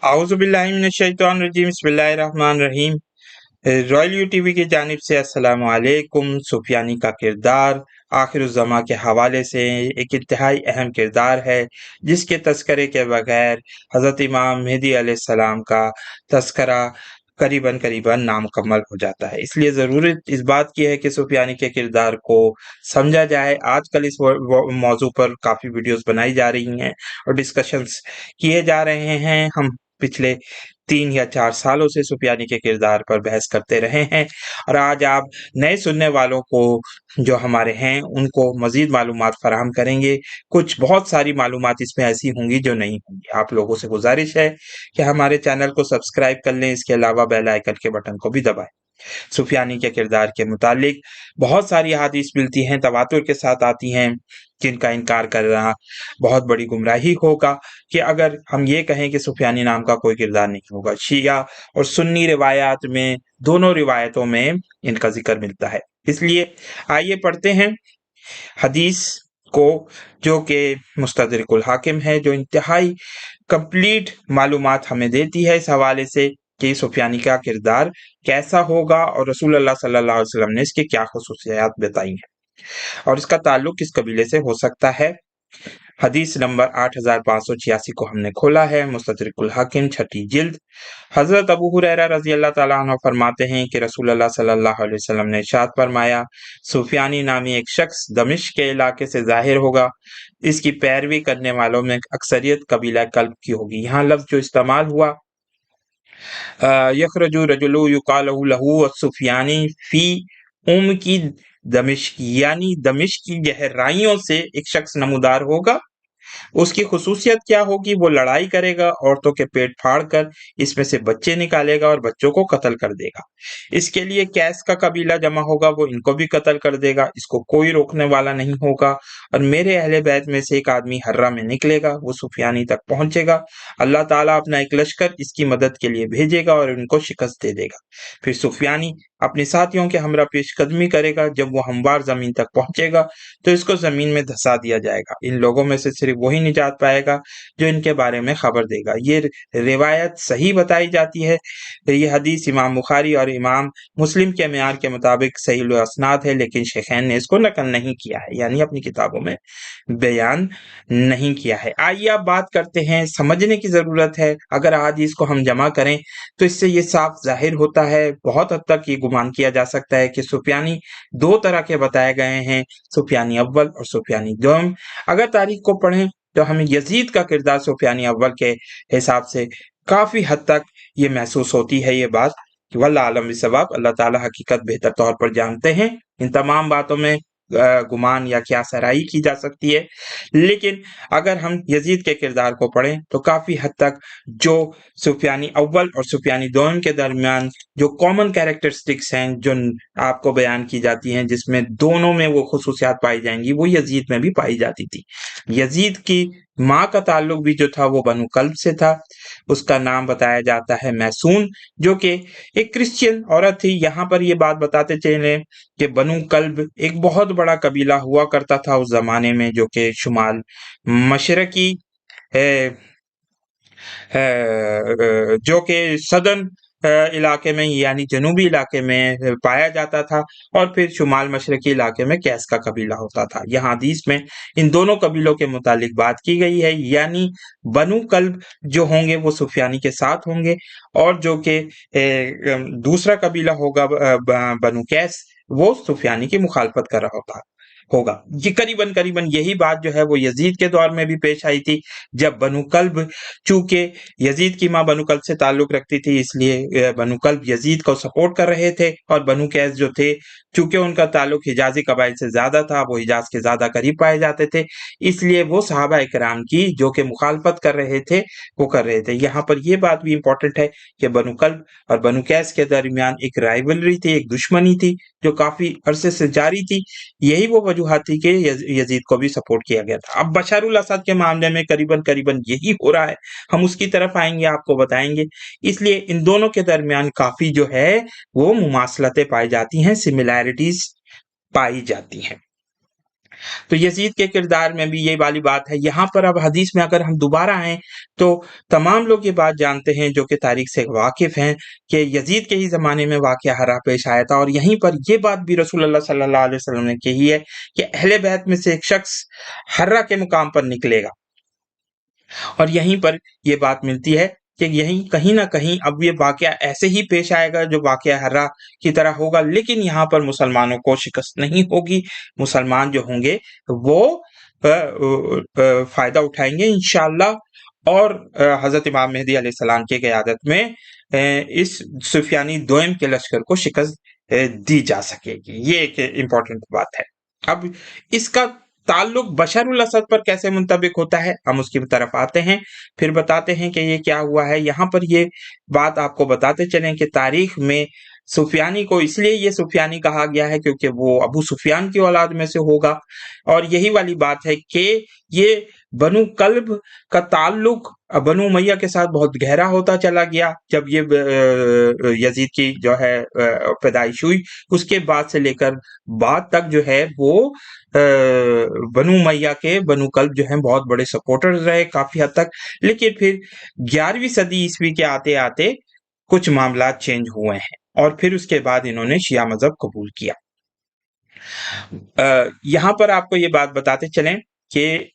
आऊज़ुबिल्लाहि मिनश्शैतानिर्रजीम बिस्मिल्लाहिर्रहमानिर्रहीम। Royal you TV की जानिब से अस्सलामु अलैकुम। सुफियानी का किरदार आखिरुज़्ज़मा के हवाले से एक इंतहाई अहम किरदार है, जिसके तस्करे के बगैर हज़रत इमाम मेहदी अलैहिस्सलाम का तस्करा करीबन नामुकम्मल हो जाता है। इसलिए ज़रूरत इस बात की है कि सुफियानी के किरदार को समझा जाए। आजकल इस मौजू पर काफ़ी वीडियोस बनाई जा रही हैं और डिस्कशंस किए जा रहे हैं। हम पिछले 3 या 4 सालों से सुफियानी के किरदार पर बहस करते रहे हैं और आज आप नए सुनने वालों को जो हमारे हैं उनको मज़ीद मालूमात फ़राहम करेंगे। कुछ बहुत सारी मालूमात इसमें ऐसी होंगी जो नहीं होंगी। आप लोगों से गुज़ारिश है कि हमारे चैनल को सब्सक्राइब कर लें, इसके अलावा बेल आइकन के बटन को भी दबाएँ। सुफियानी के किरदार के मुतालिक बहुत सारी अहादीस मिलती हैं, तवातुर के साथ आती हैं, जिनका इनकार करना बहुत बड़ी गुमराही होगा कि अगर हम ये कहें कि सुफियानी नाम का कोई किरदार नहीं होगा। शिया और सुन्नी रिवायात में, दोनों रिवायतों में इनका जिक्र मिलता है। इसलिए आइए पढ़ते हैं हदीस को, जो कि मुस्तदरिकुल हाकिम है, जो इंतहाई कंप्लीट मालूमात हमें देती है इस हवाले से कि सुफियानी का किरदार कैसा होगा और रसूलुल्लाह सल्लल्लाहु अलैहि वसल्लम ने इसकी क्या खुसूसियात बताई हैं और इसका ताल्लुक किस कबीले से हो सकता है। हदीस नंबर 8586 को हमने खोला है, मुस्तदरिकुल हाकिम 6ठी जिल्द। हजरत अबू हुरैरा रजी अल्लाह ताला अन्हु फरमाते हैं कि रसूलुल्लाह सल्लल्लाहु अलैहि वसल्लम ने इरशाद फरमाया, सुफियानी नामी एक शख्स दमिश्क के इलाके से जाहिर होगा। इसकी पैरवी करने वालों में अक्सरियत कबीला कल्ब की होगी। यहाँ लफ्ज जो इस्तेमाल हुआ, यखरजु रजुलु युकालहु लहू सुफियानी फी की दमिश्क, यानी दमिश्क की गहराइयों से एक शख्स नमूदार होगा। उसकी खुसूसियत क्या होगी? वो लड़ाई करेगा, औरतों के पेट फाड़कर इसमें से बच्चे निकालेगा और बच्चों को कत्ल कर देगा। इसके लिए कैस का कबीला जमा होगा, वो इनको भी कत्ल कर देगा, इसको कोई रोकने वाला नहीं होगा। और मेरे अहले बैत में से एक आदमी हर्रा में निकलेगा, वो सुफियानी तक पहुंचेगा। अल्लाह ताला अपना एक लश्कर इसकी मदद के लिए भेजेगा और इनको शिकस्त दे देगा। फिर सुफियानी अपने साथियों के हमरा पेशकदमी करेगा। जब वो हमवार जमीन तक पहुंचेगा तो इसको जमीन में धंसा दिया जाएगा। इन लोगों में से सिर्फ वही निजात पाएगा जो इनके बारे में खबर देगा। ये रिवायत सही बताई जाती है। ये हदीस इमाम बुखारी और इमाम मुस्लिम के मेयार के मुताबिक सही असनाद है, लेकिन शेखैन ने इसको नकल नहीं किया है, यानी अपनी किताबों में बयान नहीं किया है। आइए अब बात करते हैं, समझने की जरूरत है। अगर हदीस को हम जमा करें तो इससे ये साफ जाहिर होता है, बहुत हद तक ये गुमान किया जा सकता है कि सुफियानी दो तरह के बताए गए हैं, सुफियानी अव्वल और सुफियानी दोम। अगर तारीख को पढ़ें तो हमें यजीद का किरदार सुफियानी अव्वल के हिसाब से काफी हद तक ये महसूस होती है ये बात कि वल्लाह आलम बिस्सवाब, अल्लाह ताला हकीकत बेहतर तौर पर जानते हैं। इन तमाम बातों में गुमान या क्या सराई की जा सकती है, लेकिन अगर हम यजीद के किरदार को पढ़ें तो काफी हद तक जो सुफियानी अव्वल और सुफियानी दोम के दरमियान जो कॉमन कैरेक्टरिस्टिक्स हैं जो आपको बयान की जाती हैं, जिसमें दोनों में वो खुसूसियात पाई जाएंगी, वो यजीद में भी पाई जाती थी। यजीद की माँ का ताल्लुक भी जो था वो बनु कल्ब से था। उसका नाम बताया जाता है मैसून, जो कि एक क्रिश्चियन औरत थी। यहाँ पर ये बात बताते चले कि बनु कल्ब एक बहुत बड़ा कबीला हुआ करता था उस जमाने में, जो कि शुमाल मशरकी जो कि सदर्न इलाके में यानी जनूबी इलाके में पाया जाता था, और फिर शुमाल मशरकी इलाके में कैस का कबीला होता था। यहाँ हदीस में इन दोनों कबीलों के मुतालिक बात की गई है, यानी बनु कल्ब जो होंगे वो सुफियानी के साथ होंगे, और जो कि दूसरा कबीला होगा बनु कैस, वो सुफियानी की मुखालफत कर रहा होगा। ये करीबन यही बात जो है वो यजीद के दौर में भी पेश आई थी, जब बनु कल्ब, चूंकि यजीद की माँ बनु कल्ब से ताल्लुक रखती थी, इसलिए बनु कल्ब यजीद को सपोर्ट कर रहे थे, और बनु कैस जो थे, चूंकि उनका ताल्लुक हिजाजी कबाइल से ज्यादा था, वो हिजाज के ज्यादा करीब पाए जाते थे, इसलिए वो सहाबा इकराम की जो कि मुखालफत कर रहे थे वो कर रहे थे। यहाँ पर यह बात भी इंपॉर्टेंट है कि बनु कल्ब और बनु कैस के दरमियान एक राइवलरी थी, एक दुश्मनी थी जो काफी अरसे से जारी थी। यही वो वजूहत थी कि यजीद को भी सपोर्ट किया गया था। अब बशरुल असद के मामले में करीबन यही हो रहा है, हम उसकी तरफ आएंगे, आपको बताएंगे। इसलिए इन दोनों के दरमियान काफी जो है वो मुमासलतें पाई जाती हैं, सिमिलैरिटीज पाई जाती हैं। تو यजीद के किरदार में भी ये वाली बात है। यहाँ पर अब हदीस में अगर हम दोबारा आएँ तो तमाम लोग ये बात जानते हैं जो कि तारीख से वाकिफ़ हैं कि यजीद के ही ज़माने में वाक़या हर्रा पेश आया था, और यहीं पर ये बात भी रसूलुल्लाह सल्लल्लाहु अलैहि वसल्लम ने कही है कि अहले बैत में से एक शख्स हर्रा के मुकाम पर निकलेगा। और यहीं पर ये बात मिलती है कि यहीं कहीं न कहीं अब ये वाक़या ऐसे ही पेश आएगा जो वाक़या हर्रा की तरह होगा, लेकिन यहाँ पर मुसलमानों को शिकस्त नहीं होगी। मुसलमान जो होंगे वो फ़ायदा उठाएँगे इंशाअल्लाह, और हज़रत इमाम मेहदी अलैहिस्सलाम की क़यादत में इस सुफ़ियानी दोयम के लश्कर को शिकस्त दी जा सकेगी। ये एक इम्पोर्टेंट बात है। अब इसका ताल्लुक बशरुल असद पर कैसे मुंतबिक होता है, हम उसकी तरफ आते हैं, फिर बताते हैं कि ये क्या हुआ है। यहाँ पर ये बात आपको बताते चलें कि तारीख में सुफियानी को इसलिए ये सुफियानी कहा गया है क्योंकि वो अबू सुफियान की औलाद में से होगा, और यही वाली बात है कि ये बनु कल्ब का ताल्लुक बनु उमैया के साथ बहुत गहरा होता चला गया। जब ये यजीद की जो है पैदाइश हुई, उसके बाद से लेकर बाद तक जो है वो बनु उमैया के बनु कल्ब जो हैं बहुत बड़े सपोर्टर्स रहे काफी हद तक। लेकिन फिर 11वीं सदी ईस्वी के आते आते कुछ मामलात चेंज हुए हैं, और फिर उसके बाद इन्होंने शिया मजहब कबूल किया। यहाँ पर आपको ये बात बताते चलें कि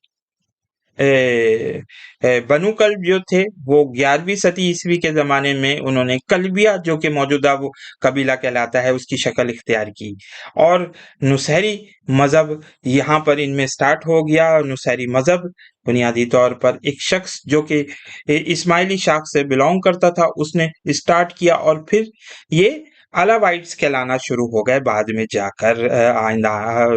बनु कल्ब जो थे वो 11वीं सदी ईस्वी के ज़माने में उन्होंने कल्बिया जो कि मौजूदा वो कबीला कहलाता है उसकी शक्ल इख्तियार की, और नुसैरी मज़हब यहाँ पर इनमें स्टार्ट हो गया। नुसैरी मज़हब बुनियादी तौर पर एक शख्स जो कि इस्माइली शाख से बिलोंग करता था उसने स्टार्ट किया, और फिर ये अलावाइट्स कहलाना शुरू हो गए बाद में जाकर आइंदा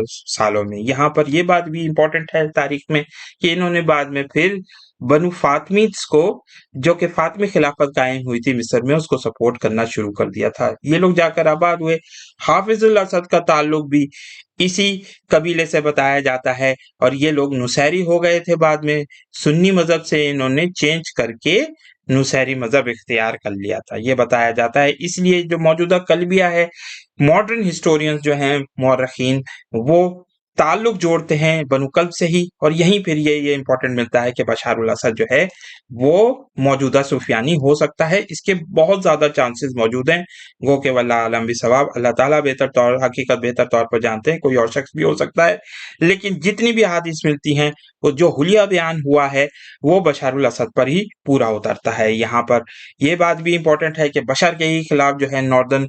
सालों में। यहाँ पर ये बात भी इम्पोर्टेंट है तारीख में कि इन्होंने बाद में फिर बनु फातमीद्स को, जो कि फातमी खिलाफत कायम हुई थी मिस्र में, उसको सपोर्ट करना शुरू कर दिया था। ये लोग जाकर आबाद हुए। हाफिजुल असद का ताल्लुक भी इसी कबीले से बताया जाता है, और ये लोग नुसैरी हो गए थे बाद में। सुन्नी मजहब से इन्होंने चेंज करके नुसैरी मजहब इख्तियार कर लिया था, ये बताया जाता है। इसलिए जो मौजूदा कल्बिया है, मॉडर्न हिस्टोरियंस जो हैं मौरखीन, वो ताल्लुक जोड़ते हैं बनु कल्ब से ही, और यहीं फिर ये इंपॉर्टेंट मिलता है कि बशारुल असद जो है वो मौजूदा सुफियानी हो सकता है। इसके बहुत ज़्यादा चांसेस मौजूद हैं। गो के वल्लाह आलम बिसवाब, अल्लाह ताला हकीकत बेहतर तौर पर जानते हैं, कोई और शख्स भी हो सकता है। लेकिन जितनी भी हदीस मिलती हैं वो जो हुलिया बयान हुआ है वो बशारुल असद पर ही पूरा उतरता है। यहाँ पर ये बात भी इम्पोर्टेंट है कि बशर के ही खिलाफ जो है नॉर्दर्न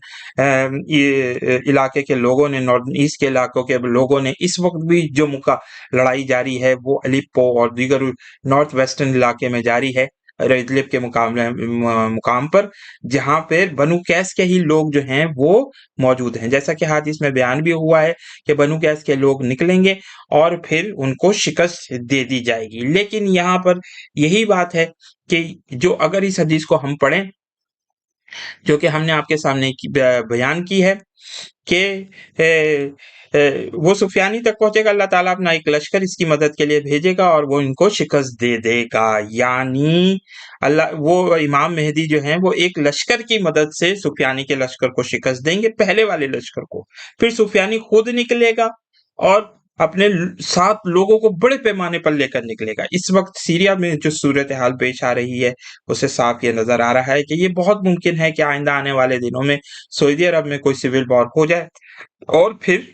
इलाके के लोगों ने, नॉर्दर्न ईस्ट के इलाकों के लोगों ने इस वक्त भी जो लड़ाई जारी है वो अलिप्पो और दीगर नॉर्थ वेस्टर्न इलाके में जारी है, इदलिब के मुकाम पर, जहाँ पे बनु कैस के ही लोग जो हैं वो मौजूद हैं। जैसा कि हादीस में बयान भी हुआ है कि बनु कैस के लोग निकलेंगे और फिर उनको शिकस्त दे दी जाएगी। लेकिन यहाँ पर यही बात है कि जो अगर इस हदीस को हम पढ़ें जो कि हमने आपके सामने बयान की है कि वो सुफियानी तक पहुंचेगा, अल्लाह ताला अपना एक लश्कर इसकी मदद के लिए भेजेगा और वो इनको शिकस्त दे देगा। यानी अल्लाह वो इमाम मेहदी जो हैं वो एक लश्कर की मदद से सुफियानी के लश्कर को शिकस्त देंगे, पहले वाले लश्कर को। फिर सुफियानी खुद निकलेगा और अपने साथ लोगों को बड़े पैमाने पर लेकर निकलेगा। इस वक्त सीरिया में जो सूरत हाल पेश आ रही है उससे साफ ये नजर आ रहा है कि ये बहुत मुमकिन है कि आइंदा आने वाले दिनों में सऊदी अरब में कोई सिविल वॉर हो जाए और फिर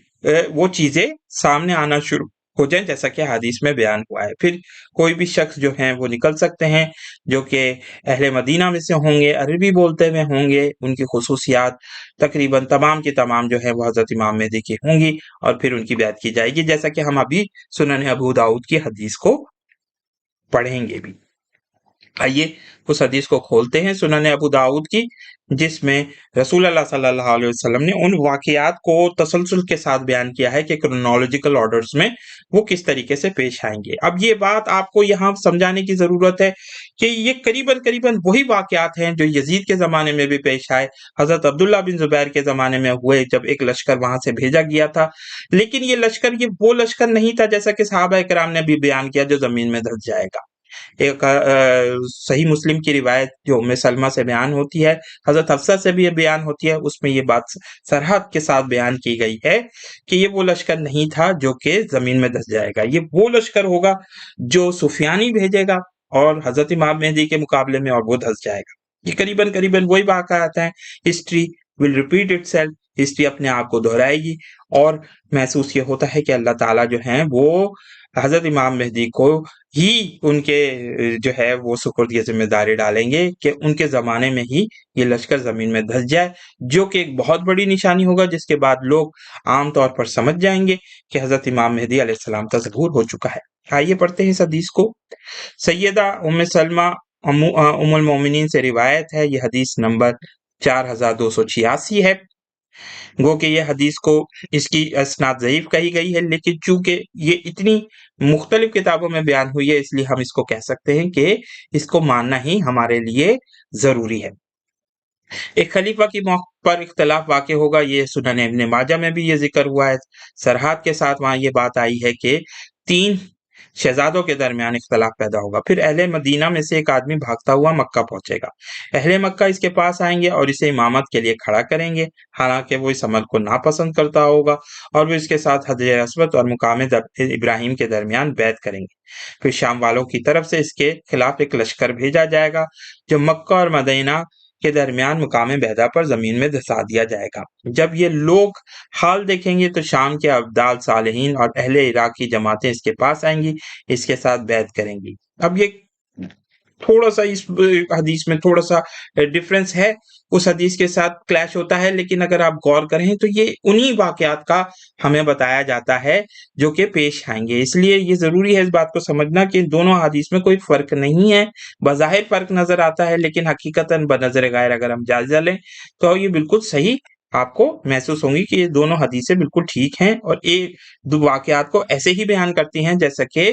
वो चीजें सामने आना शुरू हो जाए, जैसा कि हदीस में बयान हुआ है। फिर कोई भी शख्स जो हैं वो निकल सकते हैं जो कि अहले मदीना में से होंगे, अरबी बोलते हुए होंगे, उनकी खुसूसियात तकरीबन तमाम की तमाम जो है वो हजरत इमाम मेहदी की होंगी और फिर उनकी बैत की जाएगी, जैसा कि हम अभी सुनन अबू दाऊद की हदीस को पढ़ेंगे भी। आइए उस हदीस को खोलते हैं, सुनन अबू दाऊद की, जिसमें रसूलुल्लाह सल्लल्लाहु अलैहि वसल्लम ने उन वाक़ियात को तसलसल के साथ बयान किया है कि क्रोनोलॉजिकल ऑर्डर्स में वो किस तरीके से पेश आएंगे। अब ये बात आपको यहाँ समझाने की ज़रूरत है कि ये करीबन वही वाक़ियात हैं जो यजीद के ज़माने में भी पेश आए, हज़रत अब्दुल्ला बिन ज़ुबैर के ज़माने में हुए जब एक लश्कर वहाँ से भेजा गया था। लेकिन ये वो लश्कर नहीं था जैसा कि सहाबा इकराम ने भी बयान किया जो ज़मीन में धंस जाएगा। एक सही मुस्लिम की रिवायत जो उम्मे सलमा से बयान होती है, हज़रत हफ्सा से भी ये बयान होती है, उसमें ये बात सरहद के साथ बयान की गई है कि ये वो लश्कर नहीं था जो कि ज़मीन में धँस जाएगा। ये वो लश्कर होगा जो सुफियानी भेजेगा और हज़रत इमाम मेहदी के मुकाबले में और वो धँस जाएगा। ये करीबन वही वाक़यात हैं। History will repeat itself, history अपने आप को दोहराएगी और महसूस ये होता है कि अल्लाह ताला जो हैं वो हज़रत इमाम मेहदी को ही उनके जो है वो सुपुर्द ये ज़िम्मेदारी डालेंगे कि उनके ज़माने में ही ये लश्कर ज़मीन में धँस जाए, जो कि एक बहुत बड़ी निशानी होगा जिसके बाद लोग आम तौर पर समझ जाएँगे कि हज़रत इमाम मेहदी अलैहिस्सलाम का ज़हूर हो चुका है। आइए पढ़ते हैं इस हदीस को। सैयदा उम्मे सलमा उम्मुल मोमिनीन से रिवायत है, ये हदीस नंबर 4286 है। गो कि ये हदीस को इसकी इसनाद ज़ईफ़ कही गई है, लेकिन चूँकि ये इतनी मुख्तलिफ़ किताबों में बयान हुई है, इसलिए हम इसको कह सकते हैं कि इसको मानना ही हमारे लिए ज़रूरी है। एक खलीफा की मौत पर इख्तलाफ वाक़ होगा, ये सुनन इब्न माजा में भी ये ज़िक्र हुआ है। सरहद के साथ वहाँ ये बात आई है कि 3 शहज़ादों के दरमियान इख्तलाफ पैदा होगा। फिर अहले मदीना में से एक आदमी भागता हुआ मक्का पहुँचेगा। अहले मक्का इसके पास आएँगे और इसे इमामत के लिए खड़ा करेंगे, हालाँकि वो इस अमल को नापसंद करता होगा और वो इसके साथ हजर अस्वद और मुकाम इब्राहीम के दरमियान बैत करेंगे। फिर शाम वालों की तरफ से इसके खिलाफ एक लश्कर भेजा जाएगा, जो मक्का और मदीना के दरमियान मुकाम बैदा पर ज़मीन में धँसा दिया जाएगा। जब ये लोग हाल देखेंगे तो शाम के अब्दाल सालेहीन और अहले इराक की जमातें इसके पास आएँगी, इसके साथ बैत करेंगी। अब ये थोड़ा-सा इस हदीस में थोड़ा-सा डिफ़रेंस है, उस हदीस के साथ क्लैश होता है, लेकिन अगर आप गौर करें तो ये उन्हीं वाक़यात का हमें बताया जाता है, जो कि पेश आएँगे। इसलिए ये ज़रूरी है इस बात को समझना कि दोनों हदीस में कोई फ़र्क नहीं है। बज़ाहिर फ़र्क नज़र आता है, लेकिन हकीकतन बनज़र गैर अगर हम जायज़ा लें, तो ये बिल्कुल सही आपको महसूस होंगी कि ये दोनों हदीसें बिल्कुल ठीक हैं और ये दो वाक़यात को ऐसे ही बयान करती हैं जैसा कि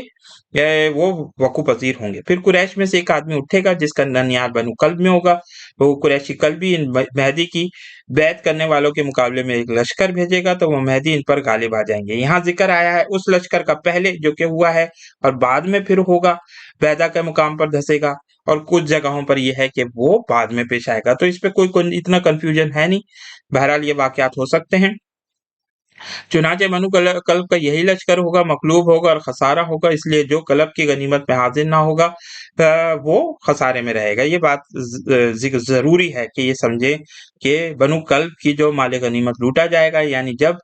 वो वक़ू पज़ीर होंगे। फिर कुरैश में से एक आदमी उठेगा जिसका ननियाल बनु कल्ब में होगा। वो कुरैशी कल्बी इन मेहदी की बैत करने वालों के मुकाबले में एक लश्कर भेजेगा, तो वो मेहदी इन पर गालिब आ जाएँगे। यहाँ ज़िक्र आया है उस लश्कर का पहले जो कि हुआ है और बाद में फिर होगा, बैदा के मुकाम पर धँसेगा और कुछ जगहों पर ये है कि वो बाद में पेश आएगा। तो इस पे कोई इतना कन्फ्यूजन है नहीं। बहरहाल ये वाक़यात हो सकते हैं। चुनांचे बनु कल्ब का यही लश्कर होगा, मकलूब होगा और खसारा होगा, इसलिए जो कल्ब की गनीमत में हाजिर ना होगा वो खसारे में रहेगा। ये बात ज़रूरी है कि ये समझें कि बनु कल्ब की जो माल गनीमत लूटा जाएगा, यानी जब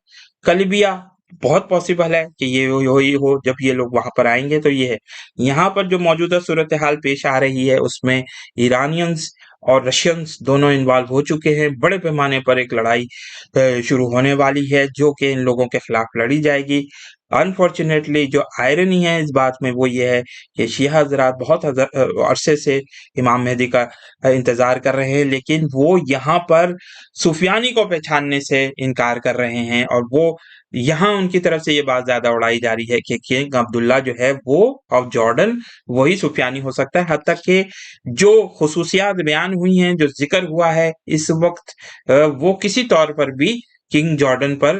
कल्बिया बहुत पॉसिबल है कि ये ही हो जब ये लोग वहाँ पर आएँगे, तो ये है। यहाँ पर जो मौजूदा सूरत-ए-हाल पेश आ रही है उसमें ईरानियंस और रशियंस दोनों इन्वॉल्व हो चुके हैं। बड़े पैमाने पर एक लड़ाई शुरू होने वाली है, जो कि इन लोगों के खिलाफ लड़ी जाएगी। अनफॉर्चुनेटली जो आयरनी है इस बात में वो ये है कि शिया हज़रात बहुत अरसे से इमाम मेहदी का इंतज़ार कर रहे हैं, लेकिन वो यहाँ पर सुफियानी को पहचानने से इनकार कर रहे हैं और वो यहाँ उनकी तरफ से ये बात ज़्यादा उड़ाई जा रही है कि किंग अब्दुल्ला जो है वो ऑफ जॉर्डन वही सुफियानी हो सकता है। हत्ता कि जो खुसूसियात बयान हुई हैं, जो ज़िक्र हुआ है इस वक़्त वो किसी तौर पर भी किंग जॉर्डन पर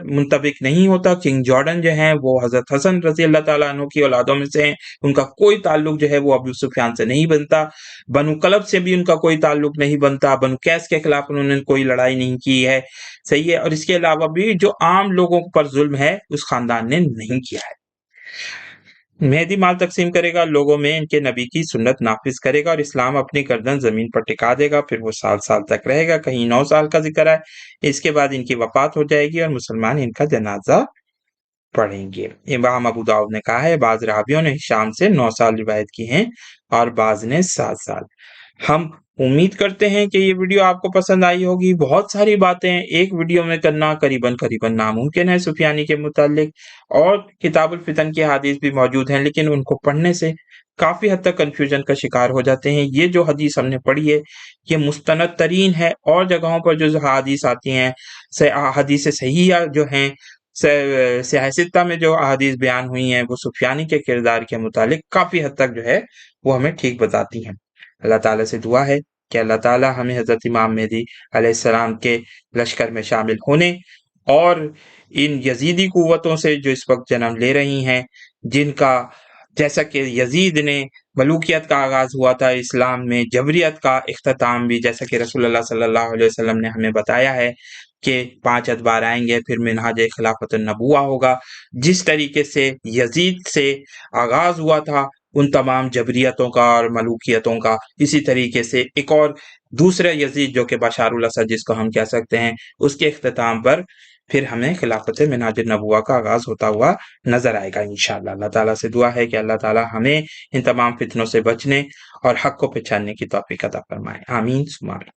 मुंतबिक नहीं होता। किंग जॉर्डन जो हैं वो हज़रत हसन रज़ी अल्लाह ताला अन्हु की औलादों में से हैं। उनका कोई ताल्लुक जो है वो अबू सुफियान से नहीं बनता। बनु कलब से भी उनका कोई ताल्लुक नहीं बनता। बनु कैस के खिलाफ उन्होंने कोई लड़ाई नहीं की है, सही है। और इसके अलावा भी जो आम लोगों पर ज़ुल्म है उस ख़ानदान ने नहीं किया है। मेहदी माल तक़सीम करेगा, लोगों में इनके नबी की सुन्नत नाफ़िज़ करेगा और इस्लाम अपनी गर्दन ज़मीन पर टिका देगा, फिर वो साल-साल तक रहेगा। कहीं 9 साल का ज़िक्र है, इसके बाद इनकी वफ़ात हो जाएगी और मुसलमान इनका जनाज़ा पढ़ेंगे। इमाम अबू दाऊद ने कहा है, बाज़ रावियों ने हिशाम से 9 साल रिवायत की हैं और बाज़ ने 7 साल। हम उम्मीद करते हैं कि ये वीडियो आपको पसंद आई होगी। बहुत सारी बातें एक वीडियो में करना करीबन नामुमकिन है सुफियानी के मुताल्लिक, और किताबुल फितन की हदीस भी मौजूद हैं, लेकिन उनको पढ़ने से काफ़ी हद तक कन्फ्यूजन का शिकार हो जाते हैं। ये जो हदीस हमने पढ़ी है, ये मुस्तनद तरीन है। और जगहों पर जो हदीस आती हैं, हदीस सहीहा जो हैं, सियासत्ता में जो अहादीस बयान हुई हैं, वो सुफियानी के किरदार के मुतालिक काफ़ी हद तक जो है वो हमें ठीक बताती हैं। अल्लाह ताला से दुआ है कि अल्लाह ताला हमें हज़रत इमाम मेहदी अलैहिस्सलाम के लश्कर में शामिल होने और इन यज़ीदी क़ुव्वतों से जो इस वक़्त जन्म ले रही हैं, जिनका جیسا کہ یزید نے ملوکیت کا آغاز ہوا تھا اسلام میں، جبریت کا اختتام بھی جیسا کہ رسول اللہ صلی اللہ علیہ وسلم نے ہمیں بتایا ہے کہ 5 ادوار آئیں گے، پھر منہاج خلافت النبوہ ہوگا۔ جس طریقے سے یزید سے آغاز ہوا تھا ان تمام جبریتوں کا اور ملوکیتوں کا، اسی طریقے سے ایک اور دوسرا یزید جو کہ بشار الاسد جس کو ہم کہہ سکتے ہیں، اس کے اختتام پر پھر ہمیں خلافت منہاج النبوہ کا آغاز ہوتا ہوا نظر آئے گا انشاءاللہ۔ اللہ تعالیٰ سے دعا ہے کہ اللہ تعالیٰ ہمیں ان تمام فتنوں سے بچنے اور حق کو پہچاننے کی توفیق عطا فرمائے، آمین ثم آمین۔